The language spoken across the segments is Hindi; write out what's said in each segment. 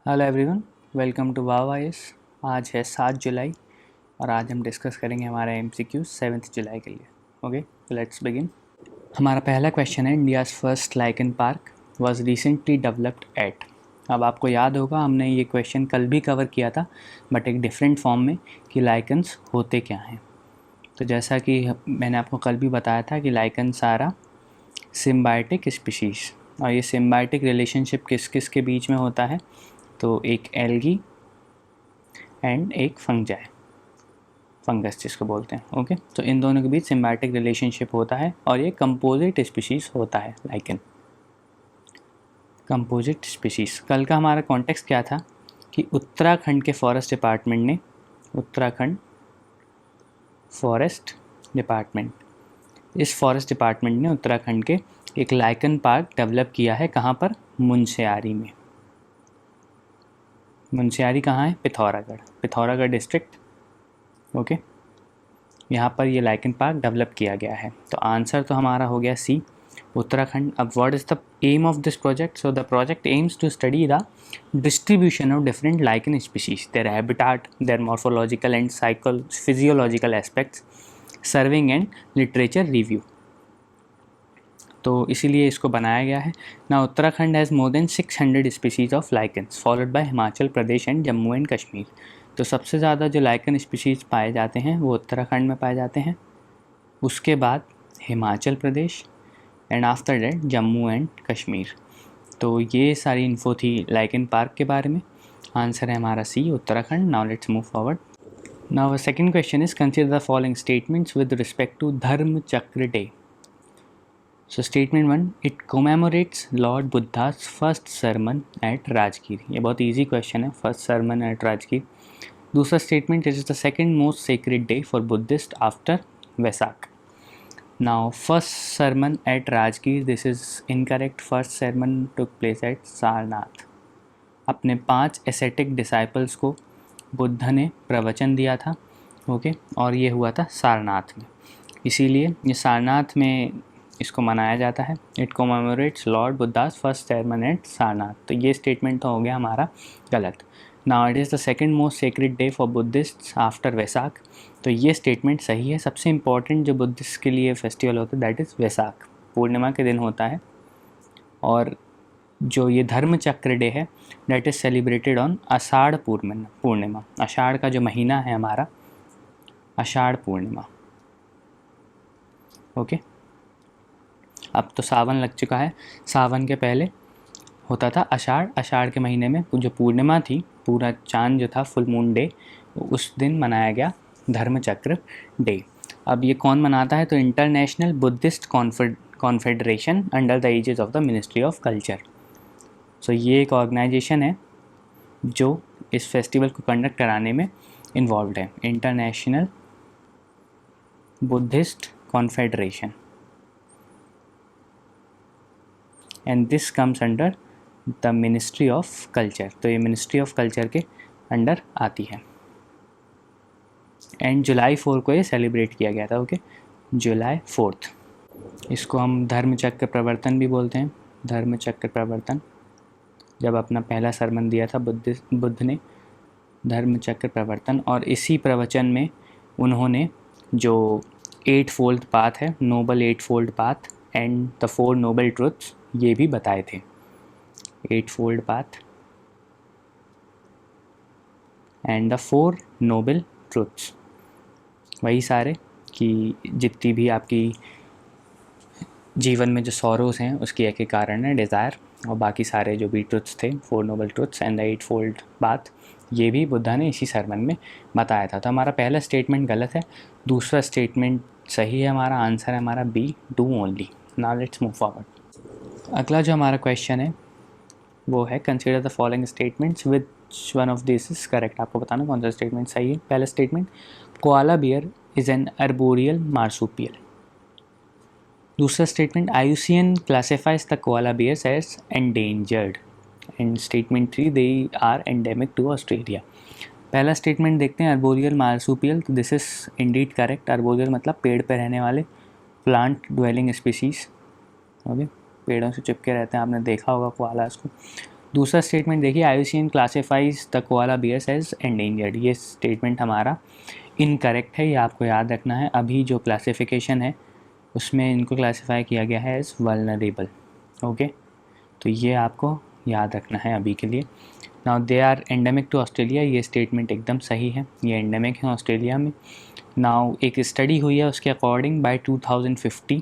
हेलो एवरीवन, वेलकम टू वावाइस। आज है 7 जुलाई और आज हम डिस्कस करेंगे हमारा MCQ 7 जुलाई के लिए। Okay, let's begin. हमारा पहला क्वेश्चन है, India's first lichen park was recently developed at. अब आपको याद होगा हमने ये क्वेश्चन कल भी कवर किया था, बट एक डिफरेंट फॉर्म में, कि लाइकन्स होते क्या हैं। तो जैसा कि मैंने आपको कल भी बताया था कि लाइकन्स आर सिम्बायोटिक स्पीशीज़, और ये सिम्बायोटिक रिलेशनशिप किस किस के बीच में होता है, तो एक एल्गी एंड एक फंगस जिसको बोलते हैं। ओके, तो इन दोनों के बीच सिम्बायोटिक रिलेशनशिप होता है और ये कंपोजिट स्पीशीज़ होता है, लाइकन कंपोजिट स्पीशीज़। कल का हमारा कॉन्टेक्स्ट क्या था कि उत्तराखंड के फॉरेस्ट डिपार्टमेंट ने इस फॉरेस्ट डिपार्टमेंट ने उत्तराखंड के एक लाइकन पार्क डेवलप किया है। कहाँ पर? मुनस्यारी में। मुनस्यारी कहाँ है? पिथौरागढ़ डिस्ट्रिक्ट। ओके, यहाँ पर ये लाइकन पार्क डेवलप किया गया है। तो आंसर तो हमारा हो गया सी, उत्तराखंड। अब what is the aim of this project? So the project aims to study the distribution of different lichen species, their habitat, their morphological and physiological aspects, serving and literature review. तो इसीलिए इसको बनाया गया है ना। Uttarakhand has more than 600 species of lichens, followed by Himachal Pradesh and Jammu and Kashmir. तो सबसे ज़्यादा जो लाइकन स्पीशीज़ पाए जाते हैं वो उत्तराखंड में पाए जाते हैं, उसके बाद Himachal Pradesh, and after that Jammu and Kashmir. तो ये सारी इन्फो थी लाइकन पार्क के बारे में। आंसर है हमारा C, Uttarakhand. Now let's move forward. Now second question is, consider the following statements with respect to Dharma Chakra day. So statement 1, it commemorates lord Buddha's first sermon at Rajgir. ये बहुत ईजी क्वेश्चन है, फर्स्ट sermon एट राजगीर। दूसरा statement, it is the second most sacred day for Buddhist after Vaisakh. Now first sermon at Rajgir, this is incorrect. First sermon took place eight Sarnath. अपने 5 एसेटिक डिसाइपल्स को बुद्ध ने प्रवचन दिया था। ओके, और ये हुआ था सारनाथ में, इसीलिए ये सारनाथ में इसको मनाया जाता है। It commemorates lord Buddha's first sermon at Sarnath. तो ये स्टेटमेंट तो हो गया हमारा गलत। Now it is the second most sacred day for Buddhist after Vaisakh. तो ये स्टेटमेंट सही है। सबसे इम्पॉर्टेंट जो बुद्धिस्ट के लिए फेस्टिवल होता है दैट इज़ वैसाख, पूर्णिमा के दिन होता है। और जो ये धर्म चक्र डे है दैट इज़ सेलिब्रेटेड ऑन आषाढ़ पूर्णिमा। आषाढ़ का जो महीना है हमारा, आषाढ़ पूर्णिमा। ओके, अब तो सावन लग चुका है। सावन के पहले होता था आषाढ़ के महीने में जो पूर्णिमा थी, पूरा चांद जो था, फुल मून डे, उस दिन मनाया गया धर्म चक्र डे। अब ये कौन मनाता है? तो International Buddhist Confederation under the aegis of the Ministry of Culture. So ये एक ऑर्गेनाइजेशन है जो इस फेस्टिवल को कंडक्ट कराने में इन्वॉल्व है, international Buddhist confederation, and this comes under the Ministry of culture. तो ये मिनिस्ट्री ऑफ कल्चर के अंडर आती है। एंड जुलाई 4 को ये सेलिब्रेट किया गया था। ओके, जुलाई 4। इसको हम धर्मचक्र प्रवर्तन भी बोलते हैं। धर्मचक्र प्रवर्तन, जब अपना पहला सरमन दिया था बुद्ध ने, धर्मचक्र प्रवर्तन। और इसी प्रवचन में उन्होंने जो 8 फोल्ड पाथ है, noble 8 fold path and the 4 noble truths, ये भी बताए थे। 8 fold path and the 4 noble truths, वही सारे कि जितनी भी आपकी जीवन में जो सॉरोज हैं उसकी एक ही कारण है, डिज़ायर। और बाकी सारे जो भी ट्रुथ्स थे, 4 noble truths and the 8 fold path, ये भी बुद्धा ने इसी सरमन में बताया था। तो हमारा पहला स्टेटमेंट गलत है, दूसरा स्टेटमेंट सही है। हमारा आंसर है हमारा B, two only. Now let's move forward. अगला जो हमारा क्वेश्चन है वो है, consider the following statements which one of this is correct. आपको बताना कौन सा स्टेटमेंट सही है। पहला statement, koala bear is an arboreal marsupial. दूसरा statement, IUCN classifies the koala bears as endangered. And statement 3, they are endemic to Australia. पहला स्टेटमेंट देखते हैं, अर्बोरियल मार्सुपियल। तो this is Indeed correct. Arboreal मतलब पेड़ पर रहने वाले, प्लांट ड्वेलिंग स्पीसीज। ओके, पेड़ों से चिपके रहते हैं, आपने देखा होगा कोआलास को। दूसरा स्टेटमेंट देखिए, IUCN classifies the koala bears as endangered. ये स्टेटमेंट हमारा इनकरेक्ट है, ये आपको याद रखना है। अभी जो क्लासिफिकेशन है उसमें इनको क्लासीफाई किया गया है एज वल्नरेबल। ओके, तो ये आपको याद रखना है अभी के लिए। Now they are endemic to Australia, ये स्टेटमेंट एकदम सही है, ये एंडेमिक है ऑस्ट्रेलिया में। नाउ एक स्टडी हुई है उसके according by 2050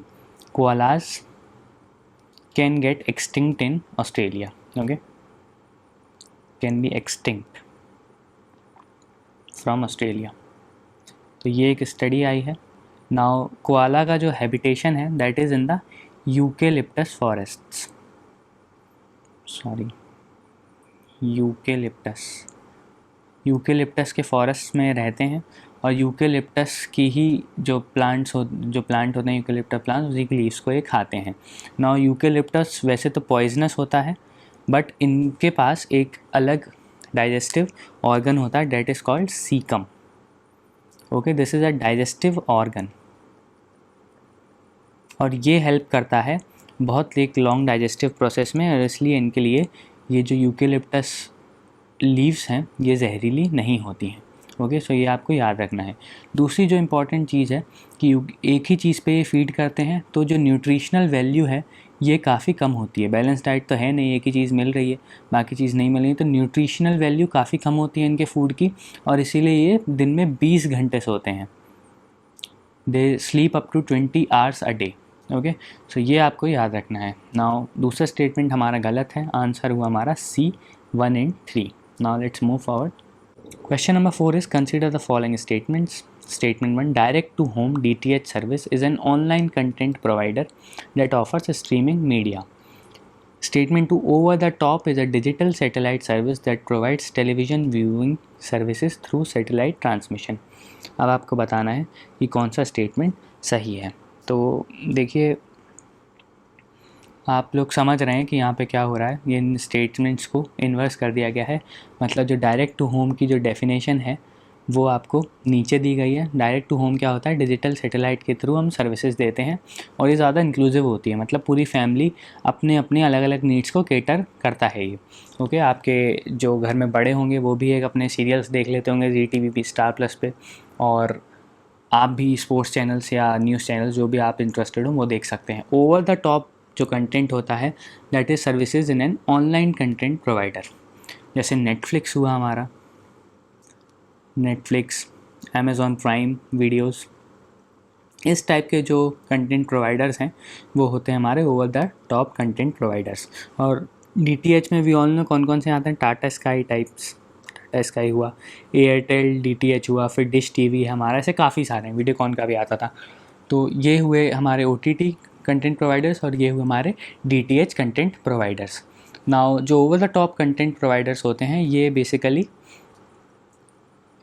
koalas can get extinct in Australia. Okay, can be extinct from Australia. तो ये एक स्टडी आई है। नाउ कोआला का जो हैबिटेशन है that is in the eucalyptus forests, sorry eucalyptus के फॉरेस्ट में रहते हैं, और यूकेलिप्टस की ही जो प्लांट होते हैं यूकेलिप्टस प्लांट्स, उसी की लीव्स को ये खाते हैं। नाउ यूकेलिप्टस वैसे तो पॉइजनस होता है, बट इनके पास एक अलग डाइजेस्टिव ऑर्गन होता है that is called caecum. Okay, this is a digestive organ, और ये हेल्प करता है बहुत एक लॉन्ग डाइजेस्टिव प्रोसेस में, और इसलिए इनके लिए ये जो यूकेलिप्टस लीव्स हैं ये जहरीली नहीं होती हैं। ओके, सो ये आपको याद रखना है। दूसरी जो इम्पॉर्टेंट चीज़ है कि एक ही चीज़ पे ये फीड करते हैं, तो जो न्यूट्रिशनल वैल्यू है ये काफ़ी कम होती है। बैलेंस डाइट तो है नहीं, एक ही चीज़ मिल रही है बाकी चीज़ नहीं मिल रही है, तो न्यूट्रिशनल वैल्यू काफ़ी कम होती है इनके फूड की, और इसीलिए ये दिन में 20 घंटे सोते हैं। They sleep up to 20 hours a day. Okay, so ये आपको याद रखना है। नाउ दूसरा स्टेटमेंट हमारा गलत है, आंसर हुआ हमारा C 1 and 3। Now let's move forward. Question number 4 is consider the following statements. Statement 1, direct to home DTH service is an online content provider that offers streaming media. Statement 2, over the top is a digital satellite service that provides television viewing services through satellite transmission. अब आपको बताना है कि कौन सा स्टेटमेंट सही है। तो देखिए, आप लोग समझ रहे हैं कि यहाँ पे क्या हो रहा है, ये इन स्टेटमेंट्स को इन्वर्स कर दिया गया है। मतलब जो डायरेक्ट टू होम की जो डेफिनेशन है वो आपको नीचे दी गई है। डायरेक्ट टू होम क्या होता है, डिजिटल सैटेलाइट के थ्रू हम सर्विसेज देते हैं, और ये ज़्यादा इंक्लूसिव होती है, मतलब पूरी फैमिली अपने अपने अलग अलग नीड्स को केटर करता है ये। ओके, आपके जो घर में बड़े होंगे वो भी एक अपने सीरियल्स देख लेते होंगे ZTV पे, स्टार प्लस पे, और आप भी स्पोर्ट्स चैनल्स या न्यूज़ चैनल्स जो भी आप इंटरेस्टेड हो वो देख सकते हैं। ओवर द टॉप जो कंटेंट होता है that is services in an online content provider, जैसे नेटफ्लिक्स हुआ हमारा, नेटफ्लिक्स, अमेज़ॉन प्राइम वीडियोस, इस टाइप के जो कंटेंट प्रोवाइडर्स हैं वो होते हैं हमारे over the top content providers. और DTH में वी ऑल नो कौन कौन से आते हैं, Tata sky types, Tata sky हुआ, एयरटेल DTH हुआ, फिर डिश TV हमारा, ऐसे काफ़ी सारे हैं, वीडियोकॉन का भी आता था। तो ये हुए हमारे OTT कंटेंट प्रोवाइडर्स, और ये हुए हमारे DTH कंटेंट प्रोवाइडर्स। नाउ जो over the top content providers होते हैं ये बेसिकली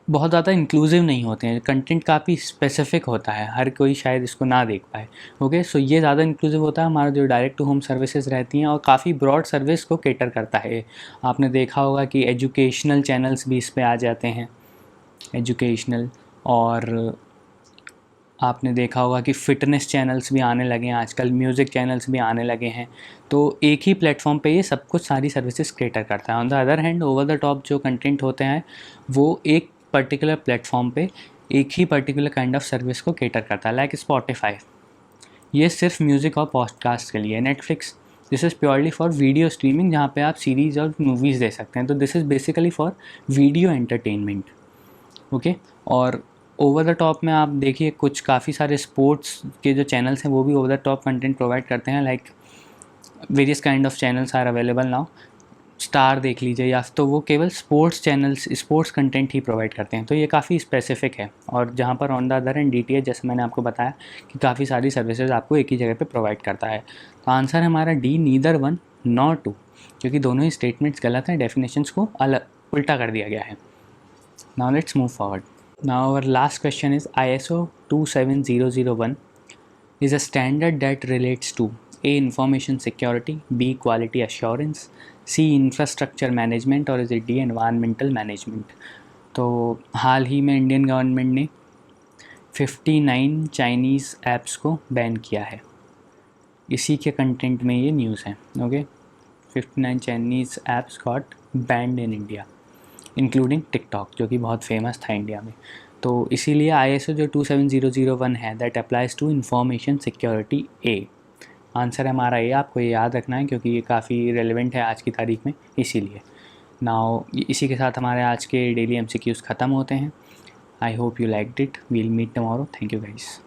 बहुत ज़्यादा इंक्लूसिव नहीं होते हैं, कंटेंट काफ़ी स्पेसिफिक होता है, हर कोई शायद इसको ना देख पाए। ओके, सो ये ज़्यादा इंक्लूसिव होता है हमारा जो डायरेक्ट टू होम सर्विसेज रहती हैं, और काफ़ी ब्रॉड सर्विस को केटर करता है। आपने देखा होगा कि एजुकेशनल चैनल्स भी इस पे आ जाते हैं, एजुकेशनल, और आपने देखा होगा कि फ़िटनेस चैनल्स भी आने लगे हैं आजकल, म्यूज़िक चैनल्स भी आने लगे हैं। तो एक ही प्लेटफॉर्म पे ये सब कुछ सारी सर्विसेज कैटर करता है। On the other hand over the top जो कंटेंट होते हैं वो एक पर्टिकुलर प्लेटफॉर्म पे एक ही पर्टिकुलर काइंड ऑफ सर्विस को कैटर करता है, लाइक स्पॉटिफाई, ये सिर्फ म्यूज़िक और पॉडकास्ट के लिए। Netflix, this is purely for video streaming, जहाँ पे आप सीरीज़ और मूवीज़ देख सकते हैं। तो this is basically for video entertainment. Okay, और ओवर द टॉप में आप देखिए कुछ काफ़ी सारे स्पोर्ट्स के जो चैनल्स हैं वो भी over the top content provide करते हैं, like various kind of channels are available now. Star देख लीजिए, या तो वो केवल स्पोर्ट्स चैनल्स, स्पोर्ट्स कंटेंट ही प्रोवाइड करते हैं, तो ये काफ़ी स्पेसिफिक है। और जहाँ पर on the other and DTH, जैसे मैंने आपको बताया कि काफ़ी सारी सर्विसेज आपको एक ही जगह पे प्रोवाइड करता है। तो आंसर हमारा D, नीदर 1 नॉर 2, क्योंकि दोनों ही स्टेटमेंट्स गलत हैं, डेफिनेशंस को अलग उल्टा कर दिया गया है। Now let's move forward. Now our last question is ISO 27001 is a standard that relates to A, information security, B, quality assurance, C, infrastructure management, और is it D, environmental management। तो हाल ही में इंडियन गवर्नमेंट ने 59 चाइनीज़ ऐप्स को बैन किया है, इसी के कंटेंट में ये न्यूज़ है। Okay, 59 Chinese apps got banned in India including TikTok, जो कि बहुत फेमस था इंडिया में। तो इसीलिए ISO जो 27001 है that applies to information security A. Answer है हमारा ए, आपको ये याद रखना है क्योंकि ये काफ़ी रेलिवेंट है आज की तारीख में, इसीलिए। नाउ इसी के साथ हमारे आज के डेली MCQs ख़त्म होते हैं। I hope you liked it. We'll meet tomorrow. Thank you guys.